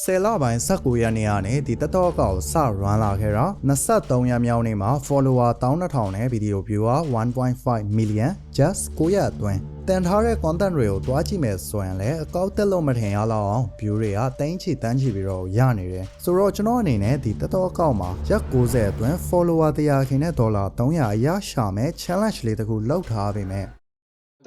10 လပိုင်း19ရက်နေ့ကနေဒီတက်တော့ကောက်စ run လာခဲ့တာ23ရက်မြောက်နေ့မှာ follower 12000နဲ့ video viewer 1.5 million just 9ရက်အတွင်းတင်ထားတဲ့ content တွေကိုတွားကြည့်မယ်ဆိုရင်လည်းအကောက်တက်လို့မထင်ရလောက်အောင် view တွေကတိုင်းချီတန်းချီပြီးတော့ရနေတယ်ဆိုတော့ကျွန်တော်အနေနဲ့ဒီတက်တော့ကောက်မှာရက်90အတွင်း follower 100k နဲ့$300အရရှာမယ် challenge လေးတစ်ခုလုပ်ထားပေမဲ့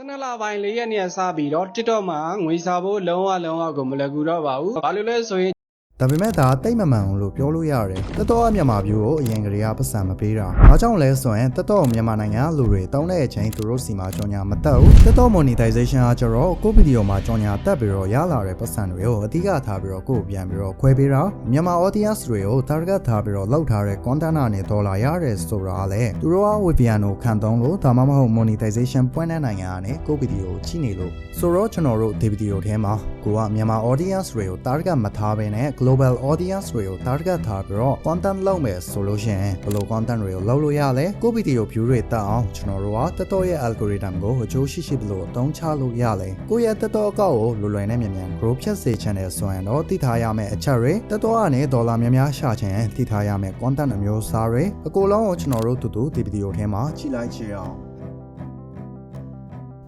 တနလာပိုင်း၄ရက်နေ့စပြီးတော့ TikTok မှာငွေစားဖို့လုံးဝကိုမလွယ်ကူတော့ပါဘူး။ဘာလို့လဲဆိုရင်ဒါပေမဲ့ဒါတိတ်မမှန်ဘူးလို့ပြောလို့ရတယ်။တက်တော့မြန်မာ view ကိုအရင်ကတည်းကပတ်စံမပေးတာ။ဘာကြောင့်လဲဆိုရင်တက်တော့မြန်မာနိုင်ငံလူတွေတောင်းတဲ့အချိန်သူတို့စီမှာကြော်ညာမတက်ဘူး။တက်တော့ monetization ကကျတော့ကိုဗီဒီယိုမှာကြော်ညာတက်ပြီးတော့ရလာတဲ့ပတ်စံတွေကိုအဓိကထားပြီးတော့ကိုပြန်ပြီးတော့ခွဲပေးတာ။မြန်မာ audience တွေကို target ထားပြီးတော့လောက်ထားတဲ့ content နဲ့ဒေါ်လာရတယ်ဆိုတာလေ။သူတို့က VPN ကိုခံသုံးလို့ဒါမှမဟုတ် monetization ပွင့်တဲ့နိုင်ငံကနေကိုဗီဒီယိုကြည့်နေလို့ဆိုတော့ကျွန်တော်တို့ဒီဗီဒီယိုထဲမှာကိုကမြန်မာ audience တွေကို target မထားဘဲနဲ့global audience တွေကို target ထားပြီးတော့ content လုပ်မယ်ဆိုလို့ရှိရင်ဘယ်လို content တွေကိုလုပ်လို့ရလဲကိုဗီဒီယို view တွေတက်အောင်ကျွန်တော်တို့ကတက်တော့ရဲ့ algorithm ကိုအကျိုးရှိဘယ်လိုအသုံးချလို့ရလဲကိုရဲ့တက်တော့အကောက်ကိုလွယ်လွယ်နဲ့မြန်မြန် grow ဖြတ်စေချင်တယ်ဆိုရင်တော့သိထားရမယ့်အချက်တွေတက်တော့ကနေဒေါ်လာများများရှာချင်သိထားရမယ့် content အမျိုးအစားတွေအကုန်လုံးကိုကျွန်တော်တို့တူဒီဗီဒီယိုထဲမှာကြည့်လိုက်ကြအောင်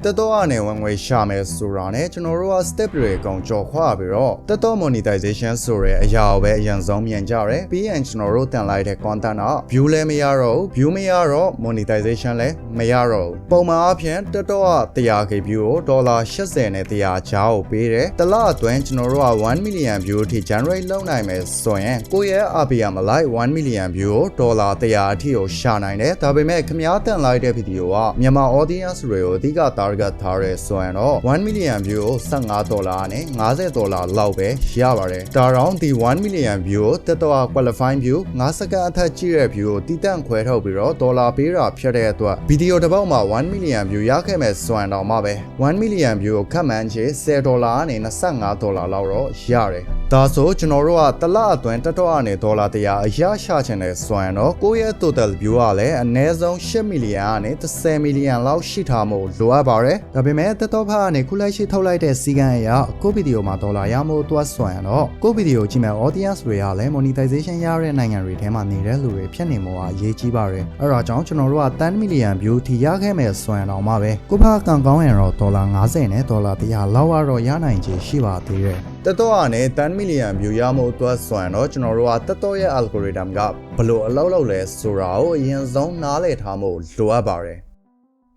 တက်တော့အနေဝင်ငွေရှာမယ်ဆိုတာနဲ့ကျွန်တော်တို့က step တွေအကုန်ကြော်ခွာပြီးတော့တက်တော့ monetization ဆိုတဲ့အရာကိုပဲအရင်ဆုံးမြင်ကြတယ်ပြီးရင်ကျွန်တော်တို့တင်လိုက်တဲ့ content က view လည်းမရတော့ဘူး view မရတော့ monetization လည်းမရတော့ဘူးပုံမှန်အဖြစ်တက်တော့က 100k view ကိုဒေါ်လာ80နဲ့100ကြားကိုပေးတယ်တစ်လအတွင်းကျွန်တော်တို့က1 million view အထိ generate လုပ်နိုင်မယ်ဆိုရင်ကိုယ့်ရဲ့ RPM လိုက်1 million view ကိုဒေါ်လာ100အထိကိုရှာနိုင်တယ်ဒါပေမဲ့ခင်ဗျားတင်လိုက်တဲ့ video ကမြန်မာ audience တွေကိုအဓိကtarget ထားရဲဆိုရင်တော့1 million view ကို$15နဲ့$50လောက်ပဲရပါတယ်ဒါတောင်ဒီ1 million view ကိုတက်တော့ qualifying view 9စက္ကန့်အထက်ကြည့်တဲ့ view ကိုတည်တံ့ခွဲထုတ်ပြီးတော့ဒေါ်လာပေးတာဖြစ်တဲ့အတွက်ဗီဒီယိုတစ်ပုဒ်မှာ1 million view ရခဲ့မယ်ဆိုရင်တော့မှပဲ1 million view ကိုခန့်မှန်းခြေ$10နဲ့$25လောက်တော့ရတယ်ဒါဆိုကျွန်တော်တို့ကတစ်လအတွင်းတက်တော့ကနေဒေါ်လာ100အရရှာချင်တယ်ဆိုရင်တော့ကိုယ့်ရဲ့ total view ကလည်းအနည်းဆုံး8 million ကနေ10 million လောက်ရှိထားမှုလိုအပ်ပါတယ်ဒါပေမဲ့တက်တော့ဖာကနေခုလိုက်ရှိထုတ်လိုက်တဲ့စီကံအရာကိုဗီဒီယိုမှာဒေါ်လာရမို့တွတ်ဆွမ်းတော့ကိုဗီဒီယိုကြည့်မဲ့ audience တွေကလည်း monetization ရတဲ့နိုင်ငံတွေထဲမှာနေတဲ့လူတွေဖြစ်နေမှုကအရေးကြီးပါတယ်အဲ့ဒါကြောင့်ကျွန်တော်တို့က10 million view ထိရခဲ့မဲ့ဆွမ်းတော့မှပဲကိုဖာကန်ကောင်းရင်တော့ဒေါ်လာ50နဲ့ဒေါ်လာ100လောက်တော့ရနိုင်ခြေရှိပါသေးတယ်တက်တော့ကနေ10 million view ရမို့တွတ်ဆွမ်းတော့ကျွန်တော်တို့ကတက်တော့ရဲ့ algorithm ကဘယ်လိုအလုပ်လုပ်လဲဆိုတာကိုအရင်ဆုံးနားလည်ထားမှုလိုအပ်ပါတယ်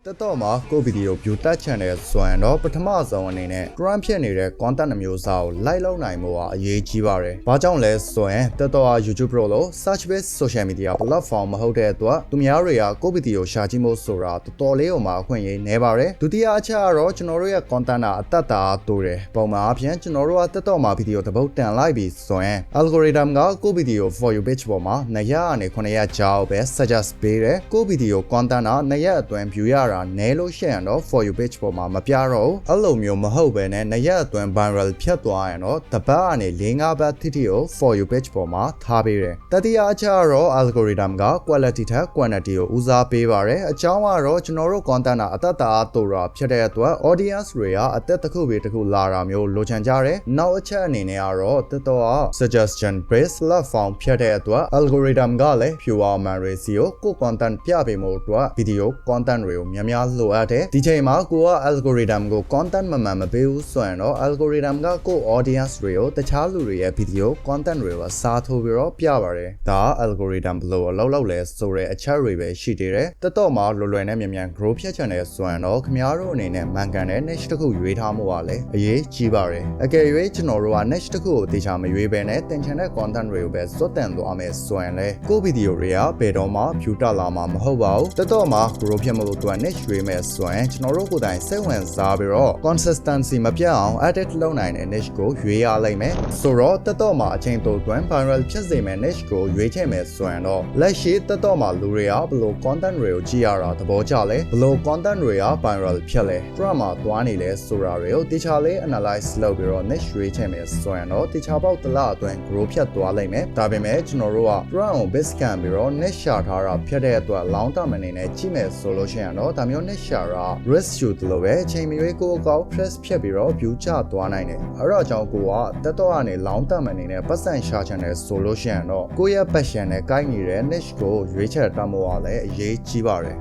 တက်တော့မှာကိုဗီဒီယို view တက်ချန်တယ်ဆိုရင်တော့ပထမဆုံးအနေနဲ့ trend ဖြစ်နေတဲ့ content အမျိုးအစားကိုလိုက်လုပ်နိုင်မှုကအရေးကြီးပါတယ်။ဘာကြောင့်လဲဆိုရင်တက်တော့ YouTube Pro လို့ search based social media platform မဟုတ်တဲ့အတွက်သူများတွေကကိုဗီဒီယိုရှာကြည့်မှုဆိုတာတော်တော်လေးအောင်မှာအခွင့်အရေးနည်းပါတယ်။ဒုတိယအချက်ကတော့ကျွန်တော်တို့ရဲ့ content ကအတတ်တာတိုးတယ်။ပုံမှန်အပြင်ကျွန်တော်တို့ကတက်တော့မှာဗီဒီယိုတစ်ပုဒ်တင်လိုက်ပြီဆိုရင် algorithm ကကိုဗီဒီယို for you page ပေါ်မှာ200ကနေ900ကြားပဲ suggest ပေးတယ်။ကိုဗီဒီယို content က2ရက်အတွင်း view ရနဲလို့ရှိရင်တော့ for you page ပေါ်မှာမပြတော့ဘူးအဲ့လိုမျိုးမဟုတ်ပဲနဲ့နှစ်ရက်အတွင်း viral ဖြတ်သွားရင်တော့တစ်ပတ်ကနေ4-5ပတ်ထိကို for you page ပေါ်မှာထားပေးတယ်တတိယအချက်ကတော့ algorithm က quality ထက် quantity ကိုဦးစားပေးပါတယ်အကြောင်းကတော့ကျွန်တော်တို့ content ကအတတ်တာတိုးတာဖြစ်တဲ့အတွက် audience တွေကအသက်တစ်ခုပြီးတစ်ခုလာတာမျိုးလိုချင်ကြတယ်နောက်အချက်အနေနဲ့ကတော့တော်တော် suggestion based platform ဖြစ်တဲ့အတွက် algorithm ကလည်း viewer မှန်တွေစီကိုကို content ပြပေးမှုအတွက် video content တွေကိုများများလိုအပ်တယ်ဒီချိန်မှာကိုက algorithm ကို content မပေးဘူးဆိုရင်တော့ algorithm ကကို audience တွေကိုတခြားလူတွေရဲ့ video content တွေကိုစားထိုးပြီးတော့ပြပါတယ်ဒါ algorithm ဘယ်လိုအလုပ်လုပ်လဲဆိုတဲ့အချက်တွေပဲရှိသေးတယ်တက်တော့မှာလွယ်လွယ်နဲ့မြန်မြန် grow ဖြတ်ချင်တယ်ဆိုရင်တော့ခင်ဗျားတို့အနေနဲ့မှန်ကန်တဲ့ niche တစ်ခုရွေးထားမှုကလည်းအရေးကြီးပါတယ်အကယ်၍ကျွန်တော်တို့က niche တစ်ခုကိုတေချာမရွေးဘဲနဲ့တင်ချင်တဲ့ content တွေကိုပဲစွတ်တင်သွားမယ်ဆိုရင်လေကို video တွေကဘယ်တော့မှ view တက်လာမှာမဟုတ်ပါဘူးတက်တော့မှာ grow ဖြတ်မှုလို့သူက niche ရွေးမယ်ဆိုရင်ကျွန်တော်တို့ကိုယ်တိုင်စိတ်ဝင်စားပြီးတော့ consistency မပြတ်အောင် edit လုပ်နိုင်တဲ့ niche ကိုရွေးရလိမ့်မယ်ဆိုတော့တက်တော့မှာအချိန်တိုတွင် viral ဖြစ်စေမယ့် niche ကိုရွေးချယ်မယ်ဆိုရင်တော့လက်ရှိတက်တော့မှာလူတွေကဘယ်လို content တွေကိုကြည့်ရတာသဘောကျလဲဘယ်လို content တွေက viral ဖြစ်လဲ trend မှာသွားနေလဲဆိုတာတွေကိုတခြားလေး analyze လုပ်ပြီးတော့ niche ရွေးချယ်မယ်ဆိုရင်တော့တခြားပေါက်တစ်လအတွင်း grow ဖြတ်သွားလိမ့်မယ်ဒါပေမဲ့ကျွန်တော်တို့က trend ကို base ခံပြီးတော့ niche ရှာထားတာဖြစ်တဲ့အတွက် long term အနေနဲ့ကြည့်မယ်ဆိုလို့ရှိရင်တော့ဒါ ဒါမျိုးနဲ့ရှာရာ risk ယူတယ်လို့ပဲအချိန်မရွေးကိုကောက် press ဖြတ်ပြီးတော့ view ချသွားနိုင်တယ်အဲ့တော့ကြောင့်ကိုကတက်တော့ကနေလောင်းတက်မှန်နေနဲ့ပတ်စံရှာချင်တဲ့ solution တော့ကိုယ့်ရဲ့ passion နဲ့ကိုက်နေတဲ့ niche ကိုရွေးချယ်တတ်ဖို့ကလည်းအရေးကြီးပါတယ်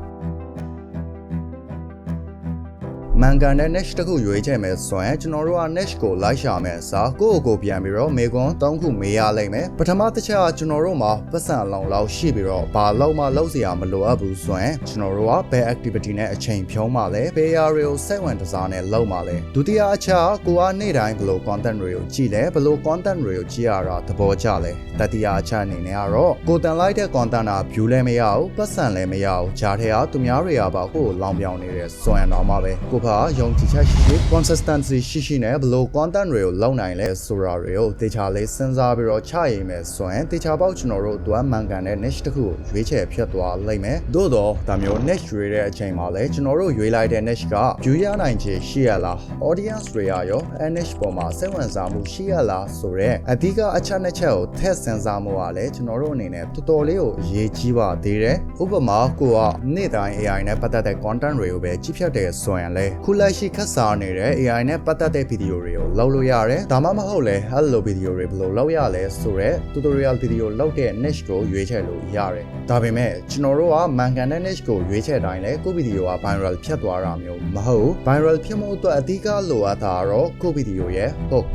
မန်ကန်တဲ့ niche တစ်ခုရွေးချယ်မယ်ဆိုရင်ကျွန်တော်တို့က niche ကိုလိုက်ရှာမယ်အစားကိုယ့်ကိုပြန်ပြီးတော့မေကွန်၃ခုမေးရလိမ့်မယ်ပထမတစ်ချက်ကကျွန်တော်တို့မှာပတ်စံအလောင်းလောက်ရှိပြီးတော့ဘာလို့မှလုပ်စရာမလိုအပ်ဘူးဆိုရင်ကျွန်တော်တို့ကဘယ် activity နဲ့အချိန်ဖြုံးမှလဲဘယ် area တွေကိုစိတ်ဝင်စားနဲ့လုပ်မှလဲဒုတိယအချက်ကကိုကနေ့တိုင်းဘယ်လို content တွေကိုကြည့်လဲဘယ်လို content တွေကိုကြည့်ရတာသဘောကျလဲတတိယအချက်အနေနဲ့ကတော့ကိုတန်လိုက်တဲ့ content က view လည်းမရဘူးပတ်စံလည်းမရဘူးဂျားထဲကသူများတွေကပါကိုလောင်ပြောင်နေတယ်ဆိုရင်တော့မှပဲကိုယုံကြည်ချက်ရှိရှိ consistency ရှိနဲ့ဘယ်လို content တွေကိုလုပ်နိုင်လဲဆိုတာတွေကိုတေချာလေးစဉ်းစားပြီးတော့ချရည်မယ်ဆိုရင်တေချာပေါက်ကျွန်တော်တို့အတွက်မှန်ကန်တဲ့ niche တစ်ခုကိုရွေးချယ်ဖြတ်သွားလိမ့်မယ်သို့တော့ဒါမျိုး niche ရွေးတဲ့အချိန်မှာလည်းကျွန်တော်တို့ရွေးလိုက်တဲ့ niche က view ရနိုင်ခြေရှိရလား audience တွေရော niche ပေါ်မှာစိတ်ဝင်စားမှုရှိရလားဆိုတော့အဓိကအချက်နှစ်ချက်ကိုထည့်စဉ်းစားမှုကလည်းကျွန်တော်တို့အနေနဲ့တော်တော်လေးကိုအရေးကြီးပါသေးတယ်ဥပမာကိုကနေ့တိုင်း AI နဲ့ပတ်သက်တဲ့ content တွေကိုပဲကြည့်ဖြတ်တယ်ဆိုရင်လေခုလက်ရှိခက်စားနေတဲ့ AI နဲ့ပတ်သက်တဲ့ video တွေကိုလုပ်လို့ရတယ်ဒါမှမဟုတ်လေအဲ့လို video တွေဘယ်လိုလုပ်ရလဲဆိုတော့ tutorial video လုပ်တဲ့ niche ကိုရွေးချယ်လို့ရတယ်ဒါပေမဲ့ကျွန်တော်တို့ကမှန်ကန်တဲ့ niche ကိုရွေးချယ်တိုင်းလေကို video က viral ဖြစ်သွားတာမျိုးမဟုတ် viral ဖြစ်မှုအတွက်အဓိကလိုအပ်တာကတော့ကို video ရဲ့ hook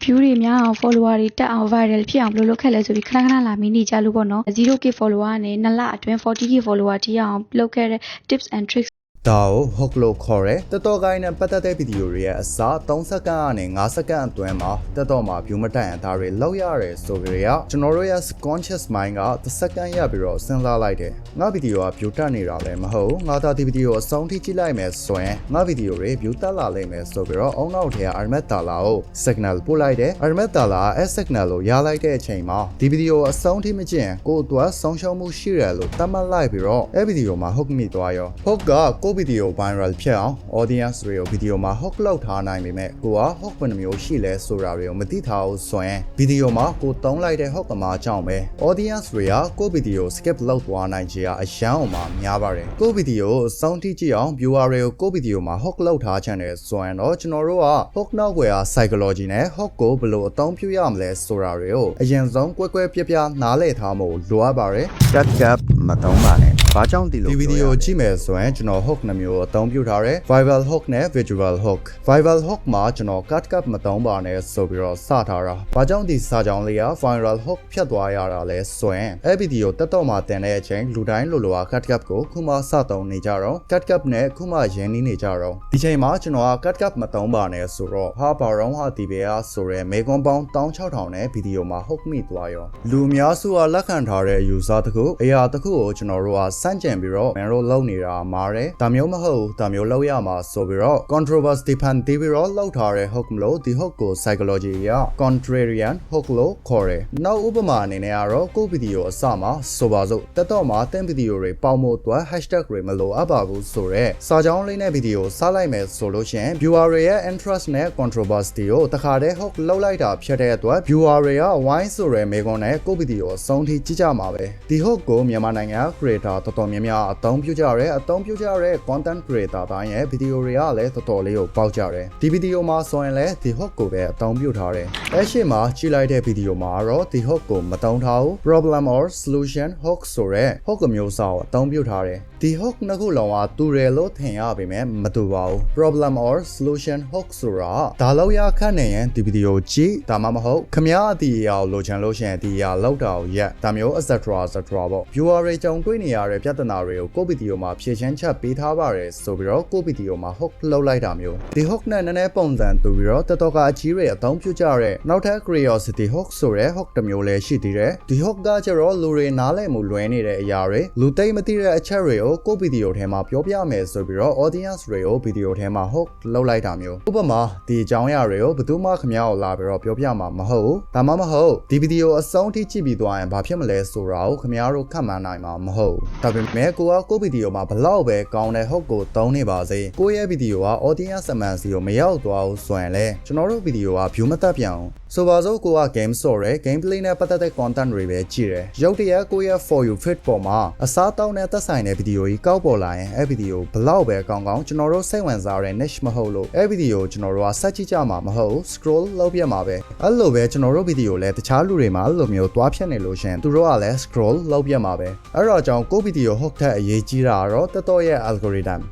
view တွေများအောင် follower တွေတက်အောင် viral ဖြစ်အောင်ဘယ်လိုလုပ်ခဲ့လဲဆိုပြီးခဏခဏလာမင်းနေကြလို့ပေါ့နော် 0k follower နဲ့2လအတွင်း 40k follower ထိအောင်လုပ်ခဲ့တဲ့ tips and tricks ဒါကို hook လို့ခေါ်ရဲတက်တော့ကိုင်းနဲ့ပတ်သက်တဲ့ဗီဒီယိုတွေရဲ့အစား3စက္ကန့်ကနေ5စက္ကန့်အတွင်းမှာတက်တော့မှာ view မတက်ရင်ဒါတွေလောက်ရတယ်ဆိုကြရကျွန်တော်တို့ရဲ့ conscious mind ကတစ်စက္ကန့်ရပြီးတော့စဉ်းစားလိုက်တယ်ငါဗီဒီယိုက view တက်နေတာလည်းမဟုတ်ငါသာဒီဗီဒီယိုအဆုံးထိကြည့်လိုက်မယ်ဆိုရင်ငါဗီဒီယိုတွေ view တက်လာလိမ့်မယ်ဆိုပြီးတော့အုံနောက်ထဲက Armet Dala ကို signal ပို့လိုက်တယ် Armet Dala အဲ signal ကိုရလိုက်တဲ့အချိန်မှာဒီဗီဒီယိုအဆုံးထိမကြည့်ရင်ကိုယ့်အတွက်ဆုံးရှုံးမှုရှိတယ်လို့သတ်မှတ်လိုက်ပြီးတော့အဲဗီဒီယိုမှာ hook မိသွားရော hook ကကိုယ့်ဗီဒီယို viralဖြစ်အောင် audience တွေကိုဗီဒီယိုမှာ hook လောက်ထားနိုင်ပေမဲ့ကိုက hook ဘယ်နှမျိုးရှိလဲဆိုတာတွေကိုမသိထားဘူးဆိုရင်ဗီဒီယိုမှာကိုသုံးလိုက်တဲ့ hook အမှားကြောင့်ပဲ audience တွေကကိုဗီဒီယို skip လုပ်သွားနိုင်ခြေအရန်အောင်မှာများပါတယ်ကိုဗီဒီယိုအဆုံးထိကြည့်အောင် viewer တွေကိုကိုဗီဒီယိုမှာ hook လောက်ထားချင်တယ်ဆိုရင်တော့ကျွန်တော်တို့က hook နောက်ွယ်က psychology နဲ့ hook ကိုဘယ်လိုအသုံးပြုရမလဲဆိုတာတွေကိုအရင်ဆုံးကွဲကွဲပြားပြားနားလည်ထားဖို့လိုအပ်ပါတယ် cut မသုံးပါနဲ့ဘာကြောင့်ဒီလိုဒီဗီဒီယိုကြည့်မယ်ဆိုရင်ကျွန်တော် hook နှမျိုးအသုံးပြုထားတယ် viral hook နဲ့ visual hook viral hook မှာကျွန်တော် cut မသုံးပါနဲ့ဆိုပြီးတော့စထားတာဘာကြောင့်ဒီစာကြောင်းလေးက viral hook ဖြတ်သွားရတာလဲဆိုရင်အဲ့ဗီဒီယိုတက်တော့မှတင်တဲ့အချိန်လူတိုင်းလိုလိုက cut ကိုခုမှစသုံးနေကြတော့ cut နဲ့ခုမှရင်းနှီးနေကြတော့ဒီချိန်မှာကျွန်တော်က cut မသုံးပါနဲ့ဆိုတော့ဟာဘာရောဟာဒီဘေကဆိုရဲမေကွန်ပေါင်း16000နဲ့ဗီဒီယိုမှာ hook မိသွားရောလူအများစုကလက်ခံထားတဲ့ user တခုအရာတခုကိုကျွန်တော်တို့ကစန့်ကျင်ပြီးတော့မန်ရိုလုံးနေတာမှာတယ်ဒါမျိုးမဟုတ်ဒါမျိုးလောက်ရမှာဆိုပြီးတော့ controversy ဖန်တီးပြီးတော့လောက်ထားတဲ့ hook မလို့ဒီ hook ကို psychology ရ contrarian hook လို့ခေါ်တယ်နောက်ဥပမာအနေနဲ့ကတော့ကိုဗီဒီယိုအစမှာဆိုပါစို့တက်တော့မှာတင်ဗီဒီယိုတွေပေါမှုအတွက် hashtag တွေမလိုအပ်ပါဘူးဆိုတော့စာကြောင်းလေးနဲ့ဗီဒီယိုစလိုက်မယ်ဆိုလို့ရှိရင် viewer တွေရဲ့ interest နဲ့ controversy ကိုတခါတည်း hook လောက်လိုက်တာဖြစ်တဲ့အတွက် viewer တွေက why ဆိုရဲမေကွန်နဲ့ကိုဗီဒီယိုအဆုံးထိကြည့်ကြမှာပဲဒီ hook ကိုမြန်မာနိုင်ငံ creator တော်တော်များများအသုံးပြုကြရဲအသုံးပြုကြရဲ content creator တိုင်းရဲ့ဗီဒီယိုတွေကလည်းတော်တော်လေးကိုပေါက်ကြတယ်ဒီဗီဒီယိုမှာဆိုရင်လည်းဒီ hook ကိုပဲအသုံးပြုထားတယ်အဲ့ရှိမှာကြည့်လိုက်တဲ့ဗီဒီယိုမှာတော့ဒီ hook ကိုမသုံးထားဘူး problem or solution hook ဆိုရဲ hook မျိုးစာကိုအသုံးပြုထားတယ်ဒီ hook နှစ်ခုလုံးကတူတယ်လို့ထင်ရပေမဲ့မတူပါဘူး problem or solution hook ဆိုတာဒါလောက်ရခတ်နေရင်ဒီဗီဒီယိုကြည့်ဒါမှမဟုတ်ခမည်းဒီအရာကိုလိုချင်လို့ရှိရင်ဒီအရာလောက်တာကိုရက်ဒါမျိုး etc ပေါ့ viewer တွေကြုံတွေ့နေရတဲ့ပြဿနာတွေကိုကိုဗီဒီယိုမှာဖြေရှင်းချက်ပေးထားပါတယ်ဆိုပြီးတော့ကိုဗီဒီယိုမှာ hook လောက်လိုက်တာမျိုးဒီ hook နဲ့နည်းနည်းပုံစံတူပြီးတော့တော်တော်ကအကြီးတွေအသုံးပြုကြတဲ့နောက်ထပ် curiosity hook ဆိုတဲ့ hook တစ်မျိုးလည်းရှိသေးတယ်ဒီ hook ကကျတော့လူတွေနားလည်မှုလွဲနေတဲ့အရာတွေလူသိမသိတဲ့အချက်တွေကိုကိုဗီဒီယိုထဲမှာပြောပြမယ်ဆိုပြီးတော့ audience တွေကိုဗီဒီယိုထဲမှာ hook လောက်လိုက်တာမျိုးဥပမာဒီအကြောင်းအရာတွေကိုဘယ်သူမှခမည်းကိုလာပြီးတော့ပြောပြမှာမဟုတ်ဘူးဒါမှမဟုတ်ဒီဗီဒီယိုအဆုံးထိကြည့်ပြီးသွားရင်ဘာဖြစ်မလဲဆိုတာကိုခမည်းတို့ခန့်မှန်းနိုင်မှာမဟုတ်ဒါ ပေမဲ့ကိုကကိုဗီဒီယိုမှာဘလောက်ပဲကောင်းတဲ့ဟုတ်ကိုသုံးနေပါစေကိုရဲ့ဗီဒီယိုက audience အမှန်စီကိုမရောက်သွားဘူးဆိုရင်လေကျွန်တော်တို့ဗီဒီယိုက view မတက်ပြန်အောင်ဆိုပါစို့ကိုက game store ရဲ့ gameplay နဲ့ပတ်သက်တဲ့ content တွေပဲကြည့်တယ်ရုပ်တရက်ကိုရဲ့ for you fit ပေါ်မှာအစားတောင်းတဲ့သက်ဆိုင်တဲ့ဗီဒီယိုကြီးကောက်ပေါ်လာရင်အဲ့ဗီဒီယိုဘလောက်ပဲကောင်းကောင်းကျွန်တော်တို့စိတ်ဝင်စားတဲ့ niche မဟုတ်လို့အဲ့ဗီဒီယိုကျွန်တော်တို့ကဆက်ကြည့်ကြမှာမဟုတ် scroll လုပ်ပြမှာပဲအဲ့လိုပဲကျွန်တော်တို့ဗီဒီယိုလည်းတခြားလူတွေမှာအဲ့လိုမျိုးသွားဖြတ်နေလို့ရှင်သူတို့ကလည်း scroll လုပ်ပြမှာပဲအဲ့တော့ကြောင့်ကိုဗီဒီယိုဟုတ်တဲ့အရေးကြီးတာတော့တော်တော်ရဲ့ algorithm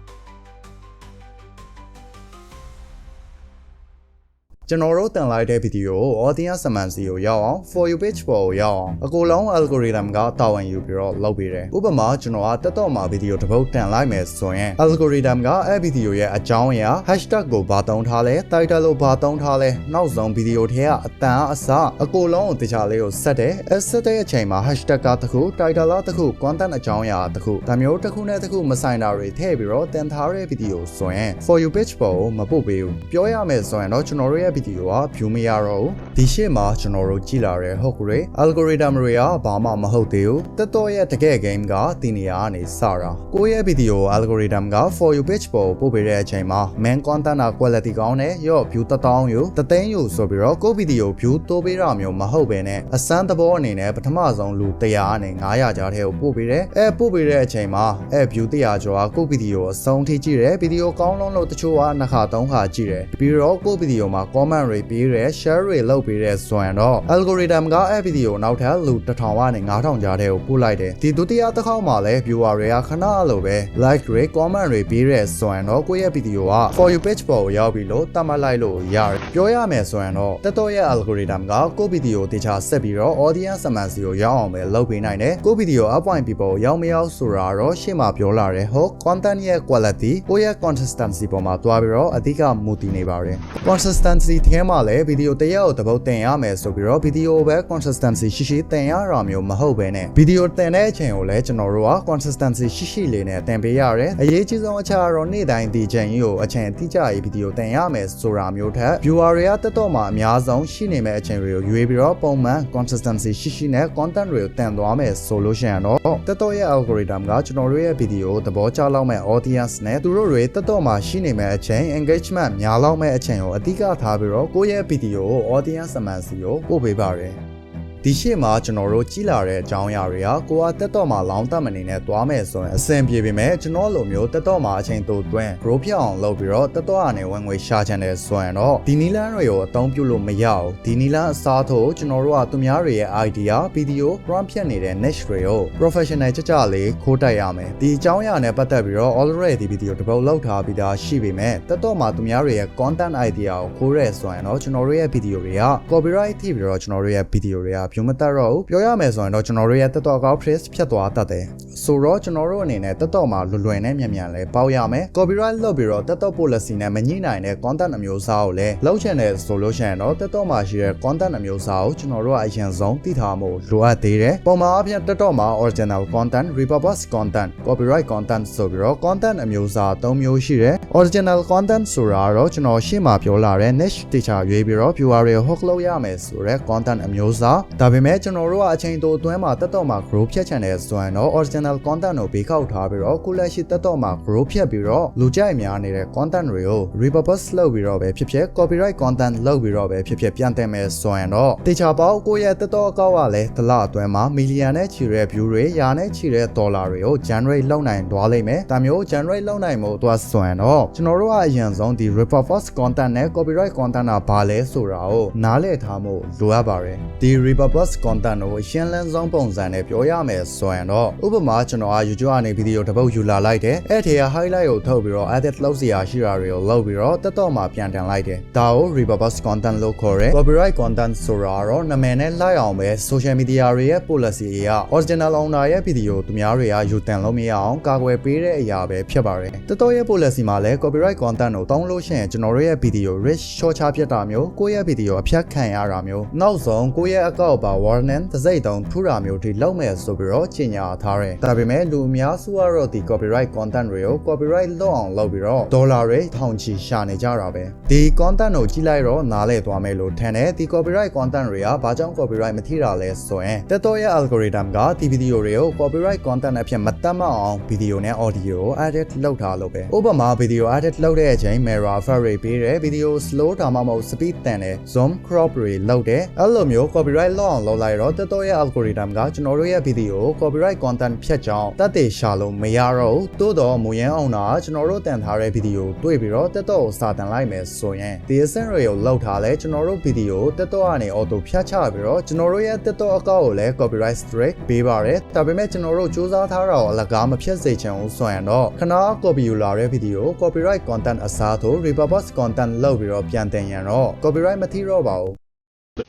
ကျွန်တော်တို့တင်လိုက်တဲ့ဗီဒီယိုကို audience အမှန်စီကိုရောက်အောင် for you page ပေါ်ကိုရောက်အောင်အကူလုံး algorithm ကတာဝန်ယူပြီးတော့လုပ်ပေးတယ်ဥပမာကျွန်တော်ကတက်တော့မှာဗီဒီယိုတစ်ပုဒ်တင်လိုက်မယ်ဆိုရင် algorithm ကအဲ့ဗီဒီယိုရဲ့အကြောင်းအရာ hashtag ကိုဘာသုံးထားလဲ title ကိုဘာသုံးထားလဲနောက်ဆုံးဗီဒီယိုထဲကအတန်အစအကူလုံးကိုတခြားလေးကိုဆက်တယ်ဆက်တဲ့အချိန်မှာ hashtag ကတစ်ခု title ကတစ်ခု content အကြောင်းအရာတစ်ခုဒါမျိုးတစ်ခုနဲ့တစ်ခုမဆိုင်တာတွေထည့်ပြီးတော့တင်ထားတဲ့ဗီဒီယိုဆိုရင် for you page ပေါ်ကိုမပို့ပေးဘူးပြောရမယ်ဆိုရင်တော့ကျွန်တော်တို့ရဲ့ဗီဒီယိုက view မရတော့ဘူးဒီရှေ့မှာကျွန်တော်တို့ကြည့်လာတဲ့ဟုတ်ကလေး algorithm တွေကဘာမှမဟုတ်သေးဘူးတက်တော့ရဲ့တကယ် game ကဒီနေရာကနေစတာကိုရဲ့ဗီဒီယို algorithm က for you page ပေါ်ပို့ပေးတဲ့အချိန်မှာ main content က quality ကောင်းတယ်ရော့ view 1000ယူတသိန်းယူဆိုပြီးတော့ကိုဗီဒီယို view တိုးပေးတာမျိုးမဟုတ်ဘဲနဲ့အစမ်းသဘောအနေနဲ့ပထမဆုံးလူ100နဲ့900ကြားထဲကိုပို့ပေးတယ်ပို့ပေးတဲ့အချိန်မှာview 100ကျော်ကကိုဗီဒီယိုအဆုံးထိကြည့်တယ်ဗီဒီယိုကောင်းလုံးလို့တချို့က2ခါ3ခါကြည့်တယ်ပြီးတော့ကိုဗီဒီယိုမှာ comment တွေပေးတယ် share တွေလုပ်ပေးတဲ့ဆိုရင်တော့ algorithm ကဗီဒီယိုနောက်ထပ်လူ1000ကနေ9000ကြားထဲကိုပို့လိုက်တယ်ဒီဒုတိယတစ်ခေါက်မှာလည်း viewer တွေကခဏလိုပဲ like တွေ comment တွေပေးတဲ့ဆိုရင်တော့ကိုယ့်ရဲ့ဗီဒီယိုက for you page ပေါ်ကိုရောက်ပြီလို့သတ်မှတ်လိုက်လို့ရတယ်ပြောရမယ်ဆိုရင်တော့တက်တော့ရဲ့ algorithm ကကိုယ့်ဗီဒီယိုတခြားဆက်ပြီးတော့ audience အမှန်စီကိုရောက်အောင်ပဲလုပ်ပေးနိုင်တယ်ကိုယ့်ဗီဒီယို up.point people ရောက်မရောက်ဆိုတာတော့ရှေ့မှာပြောလာတယ်ဟုတ် content ရဲ့ quality ကိုယ့်ရဲ့ consistency ပေါ်မှာတွားပြီးတော့အဓိကမူတည်နေပါတယ် consistency ထဲမှာလည်းဗီဒီယိုတရက်ကိုတစ်ပုတ်တင်ရမယ်ဆိုပြီးတော့ဗီဒီယိုပဲ consistency ရှိရှိတင်ရတာမျိုးမဟုတ်ဘဲနဲ့ဗီဒီယိုတင်တဲ့အချိန်ကိုလည်းကျွန်တော်တို့က consistency ရှိရှိလေးနဲ့တင်ပေးရတယ်အရေးကြီးဆုံးအချက်ကတော့နေ့တိုင်းဒီချိန်ကြီးကိုအချိန်တိကျရေးဗီဒီယိုတင်ရမယ်ဆိုတာမျိုးထက် viewer တွေကတက်တော့မှာအများဆုံးရှိနေမဲ့အချိန်တွေကိုရွေးပြီးတော့ပုံမှန် consistency ရှိရှိနဲ့ content တွေကိုတင်သွားမယ်ဆိုလို့ရှိရင်တော့တက်တော့ရဲ့ algorithm ကကျွန်တော်တို့ရဲ့ဗီဒီယိုသဘောကျလောက်မဲ့ audience နဲ့သူတို့တွေတက်တော့မှာရှိနေမဲ့အချိန် engagement များလောက်မဲ့အချိန်ကိုအဓိကထားပြီးတော့ကိုယ့်ရဲ့ဗီဒီယိုကို audience အမှန်စီကိုပို့ပေးပါတယ်ဒီရှေ့မှာကျွန်တော်တို့ကြည့်လာတဲ့အကြောင်းအရာတွေကကိုကတက်တော့မှာလောင်းတက်မနေနဲ့တွားမယ်ဆိုရင်အဆင်ပြေပေမဲ့ကျွန်တော်လိုမျိုးတက်တော့မှာအချိန်တိုတွင်း grow ဖြစ်အောင်လုပ်ပြီးတော့တက်တော့ကနေဝင်ငွေရှာချင်တယ်ဆိုရင်တော့ဒီနီလန်းတွေကိုအသုံးပြုလို့မရဘူးဒီနီလန်းအစားထိုးကျွန်တော်တို့ကသူများတွေရဲ့ idea video run ဖြတ်နေတဲ့ niche တွေကို professional ကြလေးခိုးတိုက်ရမယ်ဒီအကြောင်းအရာနဲ့ပတ်သက်ပြီးတော့ already ဒီ video တစ်ပုတ်လောက်ထားပြီးသားရှိပေမဲ့တက်တော့မှာသူများတွေရဲ့ content idea ကိုခိုးရဲဆိုရင်တော့ကျွန်တော်တို့ရဲ့ video တွေက copyright ထိပြီးတော့ကျွန်တော်တို့ရဲ့ video တွေကview မတက်တော့ဘူးပြောရမယ်ဆိုရင်တော့ကျွန်တော်တို့ရဲ့တက်တော့ကောက် trace ဖြတ်သွားတတ်တယ်ဆိုတော့ကျွန်တော်တို့အနေနဲ့တက်တော့မှာလွယ်နဲ့မြန်မြန်လဲပေါက်ရမယ် copyright လုပ်ပြီးတော့တက်တော့ policy နဲ့မညှိနိုင်တဲ့ content အမျိုးအစားကိုလည်းလောက်ချင်တယ်ဆိုလို့ရှိရင်တော့တက်တော့မှာရှိတဲ့ content အမျိုးအစားကိုကျွန်တော်တို့ကအရင်ဆုံးသိထားဖို့လိုအပ်သေးတယ်ပုံမှန်အပြင်တက်တော့မှာ original content repurpose content copyright content ဆိုပြီးတော့ content အမျိုးအစား၃မျိုးရှိတယ် original content ဆိုတာတော့ကျွန်တော်ရှေ့မှာပြောလာတဲ့ niche တခြားရွေးပြီးတော့ viewer တွေ hook လုပ်ရမယ်ဆိုတဲ့ content အမျိုးအစားဒါပေမဲ့ကျွန်တော်တို့ကအချိန်တိုအတွင်းမှာတက်တော့မှာ grow ဖြတ်ချင်တယ်ဆိုရင်တော့ original content ကိုဘေးခောက်ထားပြီးတော့ခုလက်ရှိတက်တော့မှာ grow ဖြတ်ပြီးတော့လူကြိုက်များနေတဲ့ content တွေကို repurpose လုပ်ပြီးတော့ပဲဖြစ်ဖြစ် copyright content လုပ်ပြီးတော့ပဲဖြစ်ဖြစ်ပြန်တင်မယ်ဆိုရင်တော့တခြားပေါက်ကိုရဲ့တက်တော့အကောက်ကလည်းတစ်လအတွင်းမှာ million နဲ့ချီတဲ့ view တွေရာနဲ့ချီတဲ့ dollar တွေကို generate လုပ်နိုင်သွားလိမ့်မယ်ဒါမျိုး generate လုပ်နိုင်မှုအတွက်ဆိုရင်တော့ကျွန်တော်တို့ကအရင်ဆုံးဒီ repurpose content နဲ့ copyright content ကဘာလဲဆိုတာကိုနားလည်ထားမှုလိုအပ်ပါတယ်ဒီ repurpose content ကိုရှင်းလင်းဆုံးပုံစံနဲ့ပြောရမယ်ဆိုရင်တော့ဥပမာကျွန်တော်က YouTube ကနေဗီဒီယိုတစ်ပုတ်ယူလာလိုက်တယ်အဲ့ထဲက highlight ကိုထုတ်ပြီးတော့ edit လုပ်စရာရှိတာတွေကိုလုပ်ပြီးတော့တက်တော့မှပြန်တင်လိုက်တယ်ဒါကို repurpose content လို့ခေါ်တယ် copyright content ဆိုတာတော့နာမည်နဲ့လိုက်အောင်ပဲ social media တွေရဲ့ policy အရ original owner ရဲ့ဗီဒီယိုသူများတွေကယူတင်လို့မရအောင်ကာကွယ်ပေးတဲ့အရာပဲဖြစ်ပါတယ်တက်တော့ရဲ့ policy မှာလည်း copyright content ကိုတောင်းလို့ရှိရင်ကျွန်တော်တို့ရဲ့ဗီဒီယို rich ရှော့ချပြတ်တာမျိုးကိုယ့်ရဲ့ဗီဒီယိုအဖြတ်ခံရတာမျိုးနောက်ဆုံးကိုယ့်ရဲ့အကောက် ပါ warning တစ်စိတ်တုံးထူတာမျိုးထိလောက်မဲ့ဆိုပြီးတော့ကြီးညာထားတယ်ဒါပေမဲ့လူအများစုကတော့ဒီ copyright content တွေကို copyright လောက်အောင်လုပ်ပြီးတော့ဒေါ်လာတွေထောင်ချီရှာနေကြတာပဲဒီ content ကိုကြည့်လိုက်တော့နားလည်သွားမယ်လို့ထင်တယ်ဒီ copyright content တွေကဘာကြောင့် copyright မထိတာလဲဆိုရင် TikTok ရဲ့ algorithm ကဒီ video တွေကို copyright content အဖြစ်မတတ်မှတ်အောင် video နဲ့ audio ကို edit လုပ်ထားလို့ပဲဥပမာ video edit လုပ်တဲ့အချိန် mirror effect ပေးတယ် video slow ဒါမှမဟုတ် speed တန်တယ် zoom crop တွေလုပ်တယ်အဲ့လိုမျိုး copyright လောက်အောင်လုပ်လိုက်တော့ TikTok ရဲ့ algorithm ကကျွန်တော်တို့ရဲ့ video ကို copyright content ဖြတ်ကြောင်းတတ်သိရှာလို့မရတော့ဘူးတိုးတော့မူရင်းအောင်တာကျွန်တော်တို့တန်ထားတဲ့ video တွေ့ပြီးတော့ TikTok ကိုစာတန်လိုက်မယ်ဆိုရင်ဒီအဆင့်တွေကိုလောက်ထားလဲကျွန်တော်တို့ video ကို TikTok ကနေ auto ဖြတ်ချပြီးတော့ကျွန်တော်တို့ရဲ့ TikTok account ကိုလည်း copyright strike ပေးပါတယ်ဒါပေမဲ့ကျွန်တော်တို့စူးစမ်းထားတာကိုအလကားမဖြတ်စေချင်ဘူးဆိုရင်တော့ခဏ copy ယူလာတဲ့ video copyright content အစားထိုး repurpose content လုပ်ပြီးတော့ပြန်တင်ရင်တော့ copyright မထိတော့ပါဘူး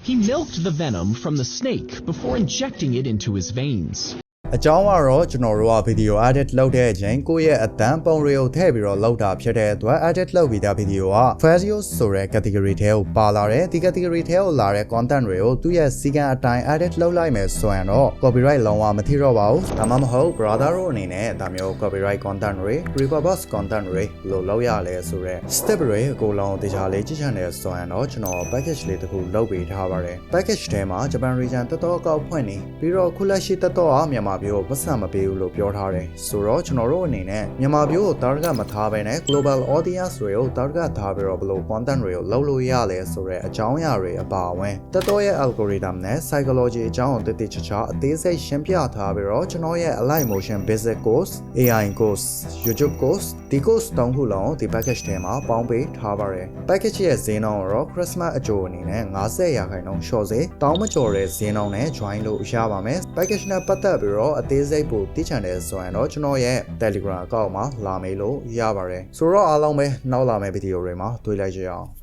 He milked the venom from the snake before injecting it into his veins. အကြောင်းကတော့ကျွန်တော်တို့က video edit လုပ်တဲ့အချိန်ကိုယ့်ရဲ့အတန်းပုံတွေကိုထည့်ပြီးတော့လုပ်တာဖြစ်တဲ့အတွက် edit လုပ်ပြီးတဲ့ video က video ဆိုတဲ့ category ထဲကိုပါလာတယ်ဒီ category ထဲကိုလာတဲ့ content တွေကိုသူ့ရဲ့စီကံအတိုင်း edit လုပ်လိုက်မယ်ဆိုရင်တော့ copyright လုံးဝမထိတော့ပါဘူးဒါမှမဟုတ် brother တို့အနေနဲ့ဒါမျိုး copyright content တွေ repurpose content တွေလို့လုပ်ရလဲဆိုတော့ step တွေအကုန်လုံးတခြားလေးကြည့်ချင်တယ်ဆိုရင်တော့ကျွန်တော် package လေးတစ်ခုလုပ်ပေးထားပါတယ် package ထဲမှာ Japan region တော်တော်ကောက်ဖွင့်နေပြီးတော့ခုလက်ရှိတော်တော်အားမြန်မာပြည်ကိုပတ်စံမပေးဘူးလို့ပြောထားတယ်ဆိုတော့ကျွန်တော်တို့အနေနဲ့မြန်မာပြည်ကို target မထားဘဲနဲ့ global audience တွေကို target ထားပြီးတော့ဘယ်လို content တွေကိုလုပ်လို့ရလဲဆိုတဲ့အကြောင်းအရာတွေအပါအဝင်တော်တော်ရဲ့ algorithm နဲ့ psychology အကြောင်းကိုတိတိကျကျအသေးစိတ်ရှင်းပြထားပြီးတော့ကျွန်တော်ရဲ့ Alight Motion Basic Course AI Course YouTube Course ဒီ course တုံးခုလုံးဒီ package ထဲမှာပေါင်းပေးထားပါတယ် package ရဲ့ဈေးနှုန်းကတော့ Christmas အကြိုအနေနဲ့50% short ဈေးတောင်းမကျော်တဲ့ဈေးနှုန်းနဲ့ join လို့ရပါမယ် package နဲ့ပတ်သက်ပြီးတော့အသေးစိတ်ပို့တိကျတယ်ဆိုရင်တော့ကျွန်တော်ရဲ့ Telegram account မှာလာမေးလို့ရပါတယ်ဆိုတော့အားလုံးပဲနောက်လာမယ့် video တွေမှာတွေ့လိုက်ကြရအောင်